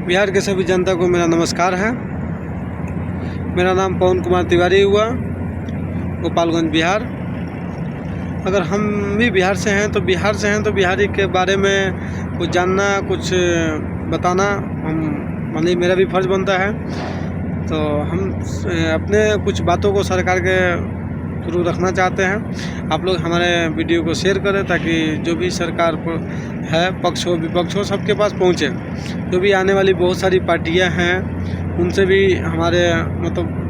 बिहार के सभी जनता को मेरा नमस्कार है। मेरा नाम पवन कुमार तिवारी हुआ, गोपालगंज बिहार। अगर हम भी बिहार से हैं तो बिहारी के बारे में कुछ जानना, कुछ बताना मानी मेरा भी फर्ज बनता है। तो हम अपने कुछ बातों को सरकार के थ्रू रखना चाहते हैं। आप लोग हमारे वीडियो को शेयर करें ताकि जो भी सरकार को है, पक्ष हो विपक्ष हो, सबके पास पहुँचे। जो भी आने वाली बहुत सारी पार्टियां हैं उनसे भी हमारे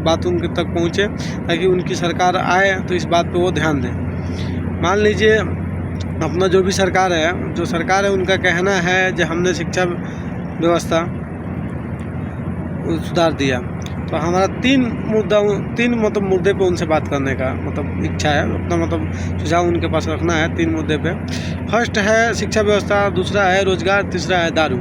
बात उनके तक पहुँचे ताकि उनकी सरकार आए तो इस बात पे वो ध्यान दें। मान लीजिए अपना जो भी सरकार है उनका कहना है कि हमने शिक्षा व्यवस्था सुधार दिया, तो हमारा तीन मुद्दे पे उनसे बात करने का इच्छा है। अपना सुझाव उनके पास रखना है 3 मुद्दे पे। फर्स्ट है शिक्षा व्यवस्था, दूसरा है रोजगार, तीसरा है दारू।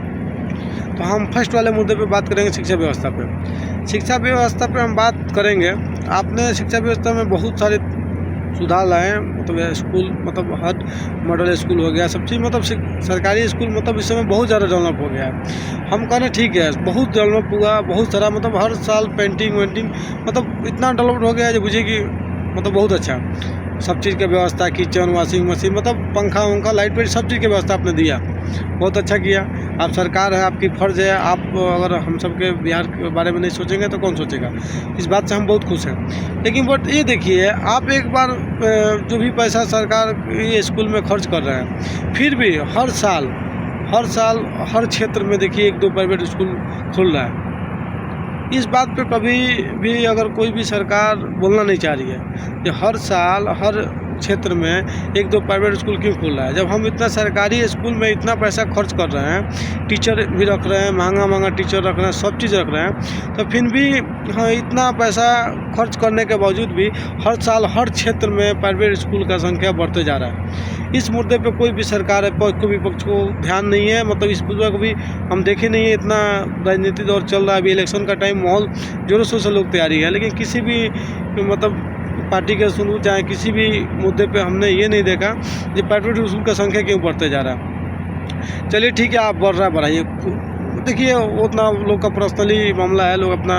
तो हम फर्स्ट वाले मुद्दे पे बात करेंगे, शिक्षा व्यवस्था पे। शिक्षा व्यवस्था पे हम बात करेंगे। आपने शिक्षा व्यवस्था में बहुत सारे सुधार लाए हैं। स्कूल हर मॉडल स्कूल हो गया, सब चीज़ सरकारी स्कूल इस समय बहुत ज़्यादा डेवलप हो गया है। हम कह रहे ठीक है, बहुत डेवलप हुआ, बहुत सारा हर साल पेंटिंग इतना डेवलप हो गया है जो बुझे कि बहुत अच्छा सब चीज़ की व्यवस्था, किचन, वॉशिंग मशीन, पंखा वंखा, लाइट वाइट, सब चीज़ की व्यवस्था आपने दिया, बहुत अच्छा किया। आप सरकार है, आपकी फ़र्ज़ है। आप अगर हम सब के बिहार के बारे में नहीं सोचेंगे तो कौन सोचेगा। इस बात से हम बहुत खुश हैं। लेकिन बट ये देखिए, आप एक बार जो भी पैसा सरकार ये स्कूल में खर्च कर रहे हैं, फिर भी हर साल हर क्षेत्र में देखिए 1-2 प्राइवेट स्कूल खुल रहा है। इस बात पे कभी भी अगर कोई भी सरकार बोलना नहीं चाह रही है कि हर साल हर क्षेत्र में 1-2 प्राइवेट स्कूल क्यों खुल रहा है, जब हम इतना सरकारी स्कूल में इतना पैसा खर्च कर रहे हैं, टीचर भी रख रहे हैं, महंगा टीचर रख रहे हैं, सब चीज़ रख रहे हैं, तो फिर भी इतना पैसा खर्च करने के बावजूद भी हर साल हर क्षेत्र में प्राइवेट स्कूल का संख्या बढ़ते जा रहा है। इस मुद्दे पे कोई भी सरकार है, कोई विपक्ष को ध्यान नहीं है। इस मुद्दे को भी हम देखे नहीं है। इतना राजनीतिक दौर चल रहा है, अभी इलेक्शन का टाइम, माहौल जोरों शोरों से लोग तैयारी है, लेकिन किसी भी पार्टी के सुनू चाहे किसी भी मुद्दे पे हमने ये नहीं देखा कि प्राइवेट स्कूल का संख्या क्यों बढ़ते जा रहा है। चलिए ठीक है, आप बढ़ रहा बढ़ाइए। देखिए उतना लोग का पर्सनली मामला है, लोग अपना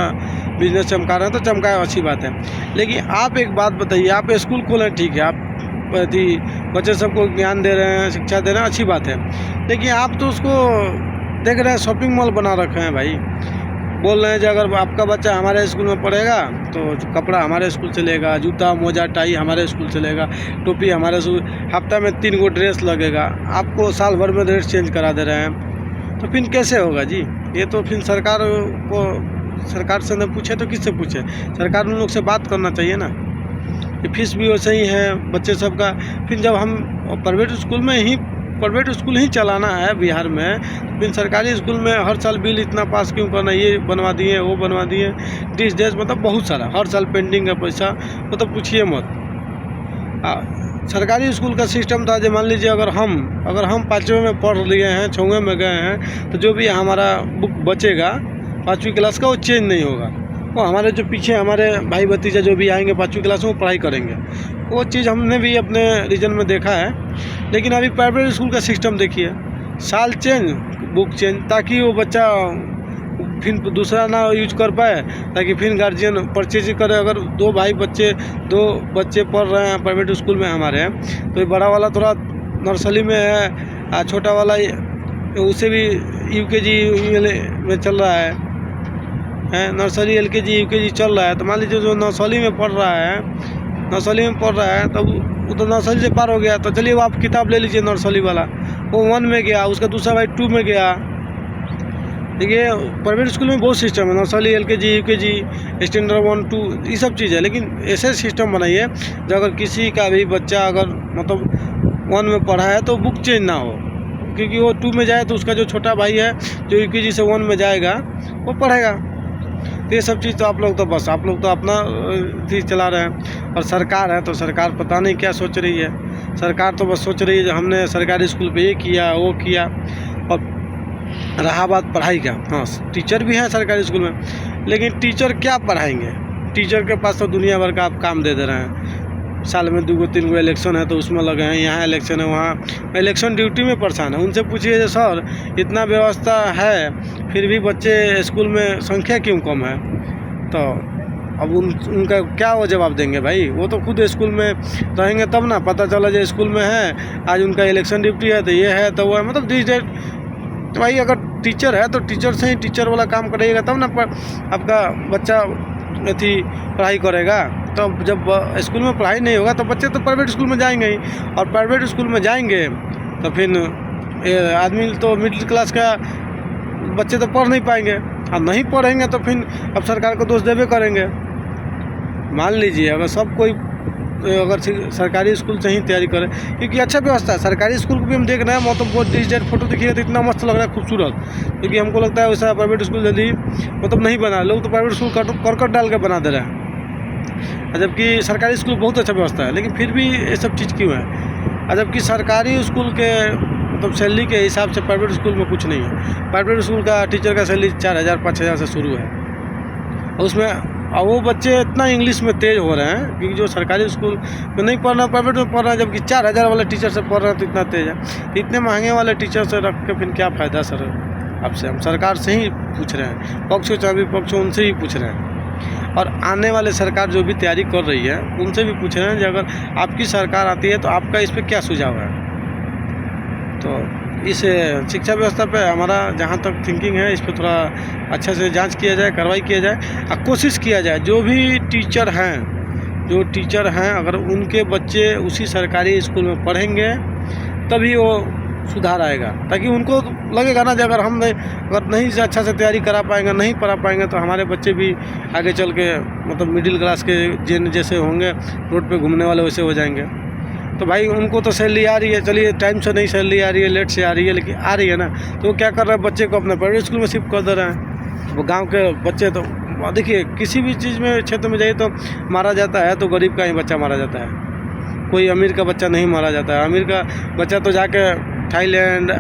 बिजनेस चमका रहे हैं तो चमकाए, अच्छी बात है। लेकिन आप एक बात बताइए, आप स्कूल खोलें, ठीक है, आप बच्चे सबको ज्ञान दे रहे हैं, शिक्षा दे रहे हैं, अच्छी बात है। लेकिन आप तो उसको देख रहे हैं शॉपिंग मॉल बना रखे हैं भाई। बोल रहे हैं कि अगर आपका बच्चा हमारे स्कूल में पढ़ेगा तो कपड़ा हमारे स्कूल से लेगा, जूता मोजा टाई हमारे स्कूल से लेगा, टोपी हमारे स्कूल, हफ्ता में 3 गो ड्रेस लगेगा। आपको साल भर में ड्रेस चेंज करा दे रहे हैं, तो फिर कैसे होगा जी? ये तो फिर सरकार से न पूछे तो किससे पूछे? सरकार उन लोग से बात करना चाहिए ना। ये फीस भी वैसे ही है बच्चे सब का। फिर जब हम प्राइवेट स्कूल ही चलाना है बिहार में, फिर सरकारी स्कूल में हर साल बिल इतना पास क्यों करना? ये बनवा दिए, वो बनवा दिए, डिश बहुत सारा, हर साल पेंटिंग का पैसा, पूछिए मत। सरकारी स्कूल का सिस्टम था जो मान लीजिए अगर हम 5वीं में पढ़ लिए हैं, 6वीं में गए हैं, तो जो भी हमारा बुक बचेगा 5वीं क्लास का, वो चेंज नहीं होगा। वो हमारे जो पीछे हमारे भाई भतीजा जो भी आएंगे 5वीं क्लास में, वो पढ़ाई करेंगे। वो चीज़ हमने भी अपने रीजन में देखा है। लेकिन अभी प्राइवेट स्कूल का सिस्टम देखिए, साल चेंज, बुक चेंज, ताकि वो बच्चा फिर दूसरा ना यूज कर पाए, ताकि फिर गार्जियन परचेज करे। अगर 2 बच्चे पढ़ रहे हैं प्राइवेट स्कूल में हमारे, तो ये बड़ा वाला थोड़ा नर्सरी में है, छोटा वाला उसे भी UKG में चल रहा है, नर्सरी LKG UKG चल रहा है। तो मान लीजिए जो नर्सरी में पढ़ रहा है तो वो तो नर्सरी से पार हो गया, तो चलिए वो आप किताब ले लीजिए नर्सरी वाला, वो 1 में गया, उसका दूसरा भाई 2 में गया। देखिए प्राइवेट स्कूल में बहुत सिस्टम है, नर्सरी LKG UKG स्टैंडर्ड 1 2 ये सब चीज़ है। लेकिन ऐसे सिस्टम बनाइए जो अगर किसी का भी बच्चा अगर 1 में पढ़ा है तो बुक चेंज ना हो, क्योंकि वो 2 में जाए तो उसका जो छोटा भाई है जो UKG से 1 में जाएगा वो पढ़ेगा। तो ये सब चीज़ तो आप लोग तो अपना चीज़ चला रहे हैं। और सरकार है तो सरकार पता नहीं क्या सोच रही है। सरकार तो बस सोच रही है जो हमने सरकारी स्कूल पे ये किया वो किया। और रहा बात पढ़ाई का, हाँ टीचर भी हैं सरकारी स्कूल में, लेकिन टीचर क्या पढ़ाएंगे? टीचर के पास तो दुनिया भर का आप काम दे रहे हैं। साल में 2-3 गो इलेक्शन है तो उसमें लगे हैं, यहाँ इलेक्शन है, वहाँ इलेक्शन ड्यूटी में परेशान है। उनसे पूछिए जो सर इतना व्यवस्था है फिर भी बच्चे स्कूल में संख्या क्यों कम है, तो अब उनका क्या वो जवाब देंगे भाई। वो तो खुद स्कूल में रहेंगे तब ना पता चला जो स्कूल में है आज उनका इलेक्शन ड्यूटी है तो ये है तो वो है, मतलब दिस डेट। तो भाई अगर टीचर है तो टीचर से ही टीचर वाला काम करिएगा तब ना आपका बच्चा अथी पढ़ाई करेगा। तो जब स्कूल में पढ़ाई नहीं होगा तो बच्चे तो प्राइवेट स्कूल में जाएंगे ही, और प्राइवेट स्कूल में जाएंगे तो फिर आदमी तो मिडिल क्लास का बच्चे तो पढ़ नहीं पाएंगे, और नहीं पढ़ेंगे तो फिर अब सरकार को दोष देवे करेंगे। मान लीजिए अगर सब कोई अगर सरकारी स्कूल से ही तैयारी करे, क्योंकि अच्छा व्यवस्था है सरकारी स्कूल को भी हम देख रहे हैं, मतलब बहुत डिजिटल फोटो दिखिएगा तो इतना मस्त लग रहा है, खूबसूरत। क्योंकि हमको लगता है वैसा प्राइवेट स्कूल जल्दी मतलब नहीं बना, लोग तो प्राइवेट स्कूल करकट डाल के बना दे रहे हैं, जबकि सरकारी स्कूल बहुत अच्छा व्यवस्था है। लेकिन फिर भी ये सब चीज़ क्यों है, जबकि सरकारी स्कूल के मतलब सैलरी के हिसाब से प्राइवेट स्कूल में कुछ नहीं है। प्राइवेट स्कूल का टीचर का सैलरी 4,000-5,000 से शुरू है, और उसमें और वो बच्चे इतना इंग्लिश में तेज़ हो रहे हैं क्योंकि जो सरकारी स्कूल में नहीं पढ़ना प्राइवेट में पढ़ रहा है, जबकि 4,000 वाले टीचर से पढ़ रहे हैं तो इतना तेज़ है। इतने महंगे वाले टीचर से रख के फिर क्या फ़ायदा सर। आपसे हम सरकार से ही पूछ रहे हैं, पक्ष हो चाहे विपक्ष हो उनसे ही पूछ रहे हैं, और आने वाले सरकार जो भी तैयारी कर रही है उनसे भी पूछ रहे हैं कि अगर आपकी सरकार आती है तो आपका इस पर क्या सुझाव है। तो इस शिक्षा व्यवस्था पे हमारा जहाँ तक थिंकिंग है इस पर थोड़ा अच्छे से जांच किया जाए, कार्रवाई किया जाए, और कोशिश किया जाए जो भी टीचर हैं अगर उनके बच्चे उसी सरकारी स्कूल में पढ़ेंगे तभी वो सुधार आएगा, ताकि उनको लगेगा ना कि अगर नहीं से अच्छा से तैयारी करा पाएंगे, नहीं पढ़ा पाएंगे तो हमारे बच्चे भी आगे चल के मतलब मिडिल क्लास के जैसे होंगे, रोड पे घूमने वाले वैसे हो जाएंगे। तो भाई उनको तो सैलरी आ रही है, चलिए टाइम से नहीं सैलरी आ रही है, लेट से आ रही है, लेकिन आ रही है ना, तो वो क्या कर रहे हैं बच्चे को अपने प्राइवेट स्कूल में शिफ्ट कर दे रहे हैं। वो गांव के बच्चे तो देखिए किसी भी चीज़ में क्षेत्र में जाइए तो मारा जाता है तो गरीब का ही बच्चा मारा जाता है, कोई अमीर का बच्चा नहीं मारा जाता है। अमीर का बच्चा तो जाके थाईलैंड,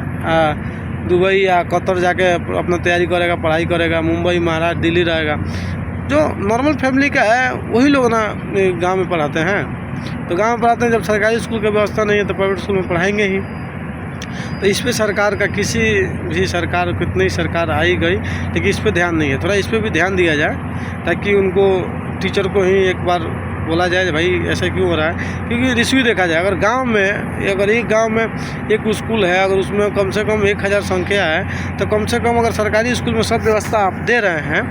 दुबई या कतर जाके अपना तैयारी करेगा, पढ़ाई करेगा, मुंबई, महाराष्ट्र, दिल्ली रहेगा। जो नॉर्मल फैमिली का है वही लोग ना गाँव में पढ़ाते हैं, तो गाँव में पढ़ाते हैं। जब सरकारी स्कूल की व्यवस्था नहीं है तो प्राइवेट स्कूल में पढ़ाएंगे ही। तो इस पे सरकार का किसी भी सरकार, कितनी सरकार आई गई, लेकिन इस पे ध्यान नहीं है। थोड़ा इस पे भी ध्यान दिया जाए ताकि उनको टीचर को ही एक बार बोला जाए भाई ऐसा क्यों हो रहा है। क्योंकि रिश्वी देखा जाए, अगर गांव में अगर एक गांव में एक स्कूल है, अगर उसमें कम से कम 1000 संख्या है, तो कम से कम अगर सरकारी स्कूल में सब व्यवस्था आप दे रहे हैं,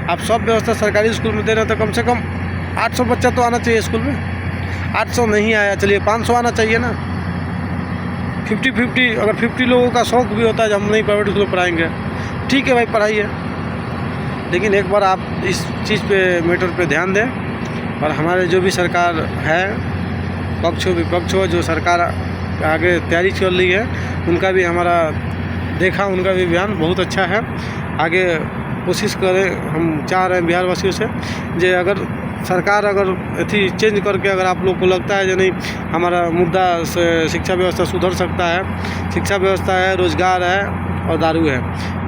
आप सब व्यवस्था सरकारी स्कूल में दे रहे हैं, तो कम से कम 800 बच्चा तो आना चाहिए स्कूल में। 800 नहीं आया, चलिए 500 आना चाहिए ना। 50-50 अगर 50 लोगों का शौक़ भी होता है जब हम नहीं प्राइवेट स्कूल में पढ़ाएंगे, ठीक है भाई पढ़ाइए, लेकिन एक बार आप इस चीज़ पे मैटर पे ध्यान दें। और हमारे जो भी सरकार है, पक्ष हो विपक्ष हो, जो सरकार आगे तैयारी चल रही है उनका भी हमारा देखा, उनका भी बयान बहुत अच्छा है। आगे कोशिश करें, हम चाह रहे हैं बिहार वासियों से, जे अगर सरकार अगर अथी चेंज करके अगर आप लोग को लगता है जो नहीं हमारा मुद्दा से शिक्षा व्यवस्था सुधर सकता है, शिक्षा व्यवस्था है, रोज़गार है और दारू है,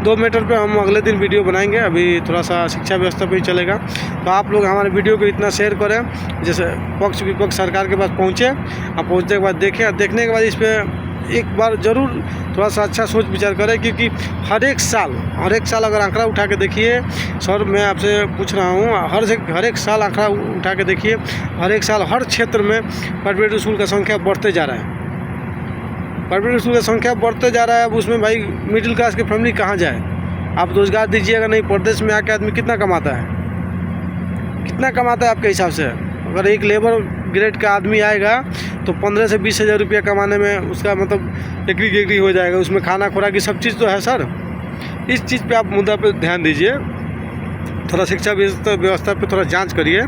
2 मैटर पे हम अगले दिन वीडियो बनाएंगे। अभी थोड़ा सा शिक्षा व्यवस्था पे ही चलेगा, तो आप लोग हमारे वीडियो को इतना शेयर करें जैसे पक्ष विपक्ष सरकार के पास पहुँचे, और पहुँचने के बाद देखें, देखने के बाद इस पर एक बार ज़रूर थोड़ा सा अच्छा सोच विचार करें। क्योंकि हर एक साल अगर आंकड़ा उठा के देखिए, सर मैं आपसे पूछ रहा हूँ, हर एक साल आंकड़ा उठा के देखिए, हर एक साल हर क्षेत्र में प्राइवेट स्कूल का संख्या बढ़ते जा रहा है, प्राइवेट स्कूल का संख्या बढ़ते जा रहा है। अब उसमें भाई मिडिल क्लास की फैमिली कहाँ जाए, आप रोज़गार दीजिएगा नहीं। प्रदेश में आके आदमी कितना कमाता है, आपके हिसाब से? अगर एक लेबर ग्रेड का आदमी आएगा तो 15 से 20 हज़ार रुपया कमाने में उसका मतलब एकरी हो जाएगा, उसमें खाना खुराक की सब चीज़ तो है सर। इस चीज़ पे आप मुद्दा पे ध्यान दीजिए, थोड़ा शिक्षा व्यवस्था पे थोड़ा जांच करिए।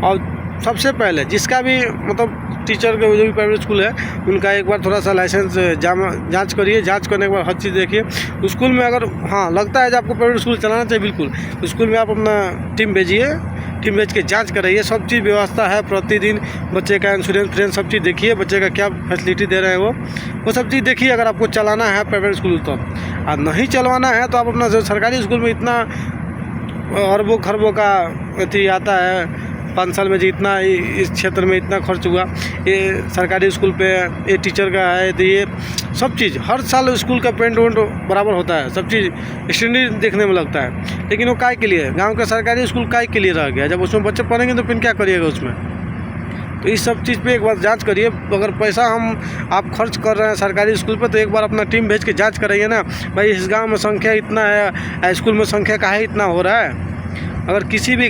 और सबसे पहले जिसका भी मतलब टीचर के जो भी प्राइवेट स्कूल है उनका एक बार थोड़ा सा लाइसेंस जांच करिए। जांच करने के बाद हर चीज़ देखिए। स्कूल में अगर हाँ लगता है कि आपको प्राइवेट स्कूल चलाना चाहिए, बिल्कुल स्कूल में आप अपना टीम भेजिए, टीम भेज के जांच कराइए। सब चीज़ व्यवस्था है, प्रतिदिन बच्चे का इंश्योरेंस सब चीज़ देखिए, बच्चे का क्या फैसिलिटी दे रहे हैं वो सब चीज़ देखिए। अगर आपको चलाना है प्राइवेट स्कूल तो, और नहीं चलवाना है तो आप अपना सरकारी स्कूल में इतना अरबों खरबों का अथी आता है, 5 साल में जी इतना इस क्षेत्र में इतना खर्च हुआ, ये सरकारी स्कूल पे ये टीचर का है, तो ये सब चीज़ हर साल स्कूल का पेंट वेंट बराबर होता है, सब चीज़ स्टैंडर्ड देखने में लगता है। लेकिन वो काय के लिए, गाँव का सरकारी स्कूल काय के लिए रह गया? जब उसमें बच्चे पढ़ेंगे तो फिर क्या करिएगा उसमें? तो इस सब चीज़ पे एक बार जांच करिए। अगर पैसा आप खर्च कर रहे हैं सरकारी स्कूल पे, तो एक बार अपना टीम भेज के जांच कराइए ना, भाई इस गांव में संख्या इतना है, स्कूल में संख्या काहे इतना हो रहा है। अगर किसी भी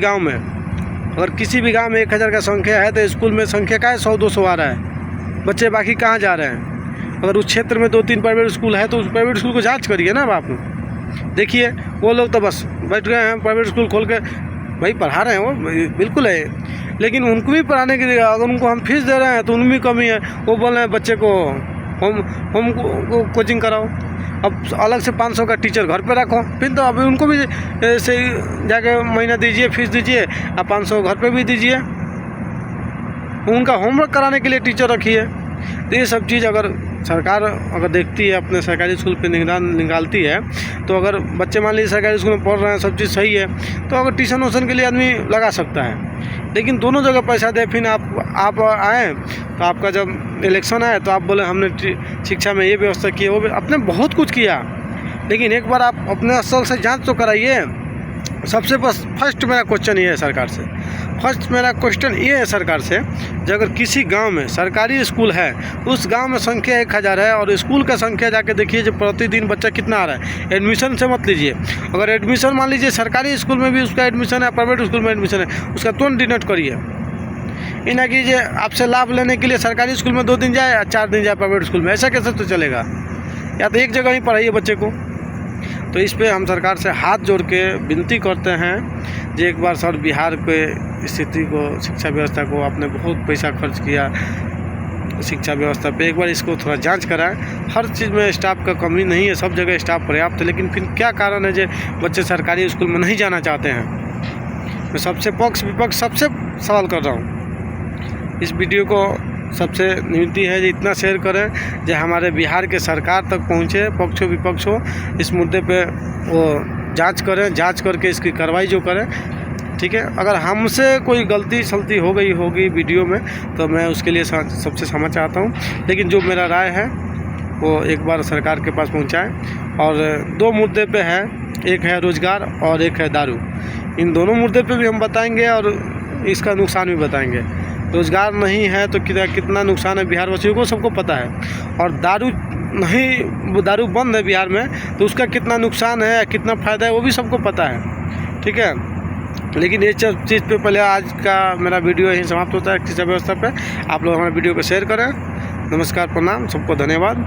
गांव में 1000 का संख्या है तो स्कूल में संख्या काहे 100-200 आ रहा है, बच्चे बाकी कहाँ जा रहे हैं? अगर उस क्षेत्र में 2-3 प्राइवेट स्कूल है तो उस प्राइवेट स्कूल को जाँच करिए ना। आप देखिए वो लोग तो बस बैठ गए हैं प्राइवेट स्कूल खोल के, भाई पढ़ा रहे हैं वो बिल्कुल है, लेकिन उनको भी पढ़ाने के लिए अगर उनको हम फीस दे रहे हैं तो उनमें भी कमी है। वो बोल रहे हैं बच्चे को होम कोचिंग कराओ, अब अलग से 500 का टीचर घर पे रखो, फिर तो अभी उनको भी से जाके महीना दीजिए, फीस दीजिए, अब 500 घर पे भी दीजिए, उनका होमवर्क कराने के लिए टीचर रखिए। तो ये सब चीज़ अगर सरकार देखती है, अपने सरकारी स्कूल पे निगरान निकालती है, तो अगर बच्चे मान लीजिए सरकारी स्कूल में पढ़ रहे हैं, सब चीज़ सही है, तो अगर ट्यूशन वूशन के लिए आदमी लगा सकता है। लेकिन दोनों जगह पैसा दे, फिर आप आए तो आपका जब इलेक्शन आए तो आप बोले हमने शिक्षा में ये व्यवस्था की है, वो आपने बहुत कुछ किया, लेकिन एक बार आप अपने असल से जाँच तो कराइए। सबसे फर्स्ट मेरा क्वेश्चन ये है सरकार से, जो अगर किसी गांव में सरकारी स्कूल है, उस गांव में संख्या 1000 है और स्कूल का संख्या जाके देखिए जो प्रतिदिन बच्चा कितना आ रहा है। एडमिशन से मत लीजिए, अगर एडमिशन मान लीजिए सरकारी स्कूल में भी उसका एडमिशन है, प्राइवेट स्कूल में एडमिशन है, उसका तुरंत डिनोट करिए। ये ना कीजिए आपसे लाभ लेने के लिए सरकारी स्कूल में 2 दिन जाए या 4 दिन जाए प्राइवेट स्कूल में, ऐसा कैसे तो चलेगा? या तो एक जगह ही पढ़ाइए बच्चे को। तो इस पे हम सरकार से हाथ जोड़ के विनती करते हैं जो एक बार सर बिहार के स्थिति को, शिक्षा व्यवस्था को आपने बहुत पैसा खर्च किया शिक्षा व्यवस्था पे, एक बार इसको थोड़ा जांच कराएं। हर चीज़ में स्टाफ का कमी नहीं है, सब जगह स्टाफ पर्याप्त है, लेकिन फिर क्या कारण है जो बच्चे सरकारी स्कूल में नहीं जाना चाहते हैं? मैं सबसे पक्ष विपक्ष सबसे सवाल कर रहा हूँ। इस वीडियो को सबसे विनती है जो इतना शेयर करें जो हमारे बिहार के सरकार तक पहुँचे, पक्ष हो विपक्ष हो, इस मुद्दे पे वो जांच करें, जांच करके इसकी कार्रवाई जो करें, ठीक है। अगर हमसे कोई गलती सलती हो गई होगी वीडियो में तो मैं उसके लिए सबसे क्षमा चाहता हूँ, लेकिन जो मेरा राय है वो एक बार सरकार के पास पहुँचाएँ। और 2 मुद्दे पे है, एक है रोज़गार और एक है दारू। इन दोनों मुद्दे पे भी हम बताएंगे और इसका नुकसान भी बताएंगे। रोज़गार नहीं है तो कितना नुकसान है बिहार वासियों को सबको पता है, और दारू बंद है बिहार में तो उसका कितना नुकसान है, कितना फ़ायदा है वो भी सबको पता है, ठीक है। लेकिन ये चीज़ पे पहले आज का मेरा वीडियो यहीं समाप्त होता है शिक्षा व्यवस्था पे। आप लोग हमारे वीडियो को शेयर करें। नमस्कार, प्रणाम, सबको धन्यवाद।